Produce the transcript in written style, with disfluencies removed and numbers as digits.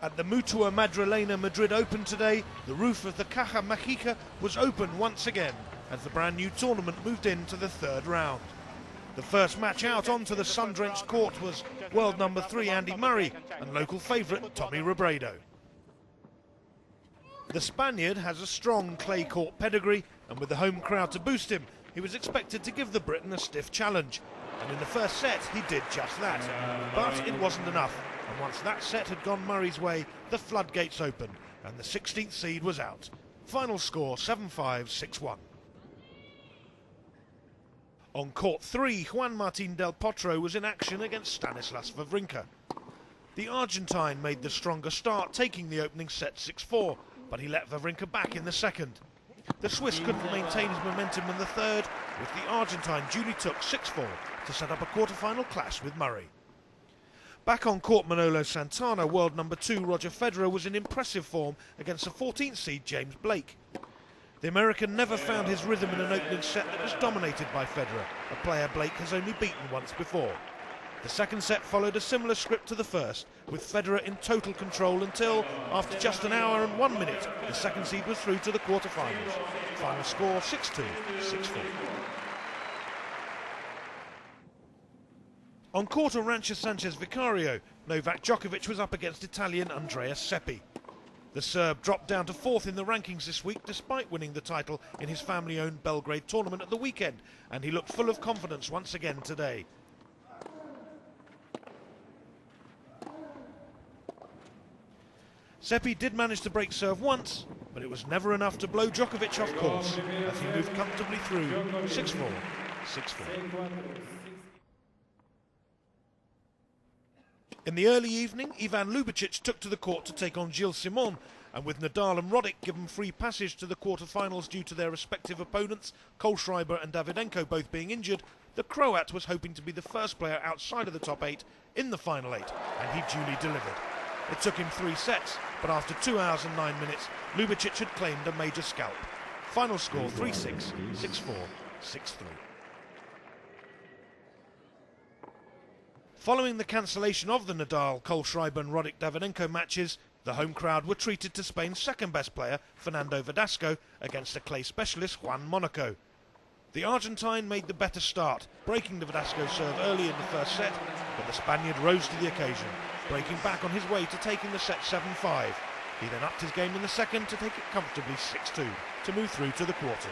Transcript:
At the Mutua Madrilena Madrid Open today, the roof of the Caja Mágica was open once again as the brand new tournament moved into the third round. The first match out onto the sun-drenched court was world number 3 Andy Murray and local favourite Tommy Robredo. The Spaniard has a strong clay court pedigree, and with the home crowd to boost him, he was expected to give the Briton a stiff challenge. And in the first set, he did just that. But it wasn't enough. And once that set had gone Murray's way, the floodgates opened, and the 16th seed was out. Final score 7-5, 6-1. On court 3, Juan Martín del Potro was in action against Stanislas Wawrinka. The Argentine made the stronger start, taking the opening set 6-4, but he let Wawrinka back in the second. The Swiss couldn't maintain his momentum in the third, with the Argentine duly took 6-4 to set up a quarter-final clash with Murray. Back on court Manolo Santana, world number 2 Roger Federer was in impressive form against the 14th seed James Blake. The American never found his rhythm in an opening set that was dominated by Federer, a player Blake has only beaten once before. The second set followed a similar script to the first, with Federer in total control until, after just an hour and 1 minute, the second seed was through to the quarter-finals. Final score 6-2, 6-4. On court Arantxa Sanchez Vicario, Novak Djokovic was up against Italian Andrea Seppi. The Serb dropped down to 4th in the rankings this week despite winning the title in his family-owned Belgrade tournament at the weekend, and he looked full of confidence once again today. Seppi did manage to break serve once, but it was never enough to blow Djokovic off course as he moved comfortably through 6-4, 6-4. In the early evening, Ivan Lubicic took to the court to take on Gilles Simon, and with Nadal and Roddick given free passage to the quarter-finals due to their respective opponents, Kohlschreiber and Davydenko both being injured, the Croat was hoping to be the first player outside of the top 8 in the final 8, and he duly delivered. It took him 3 sets, but after 2 hours and 9 minutes, Lubicic had claimed a major scalp. Final score 3-6, 6-4, 6-3. Following the cancellation of the Nadal, Kohlschreiber and Roddick Davydenko matches, the home crowd were treated to Spain's second-best player, Fernando Verdasco, against a clay specialist, Juan Monaco. The Argentine made the better start, breaking the Verdasco serve early in the first set, but the Spaniard rose to the occasion, breaking back on his way to taking the set 7-5. He then upped his game in the second to take it comfortably 6-2 to move through to the quarters.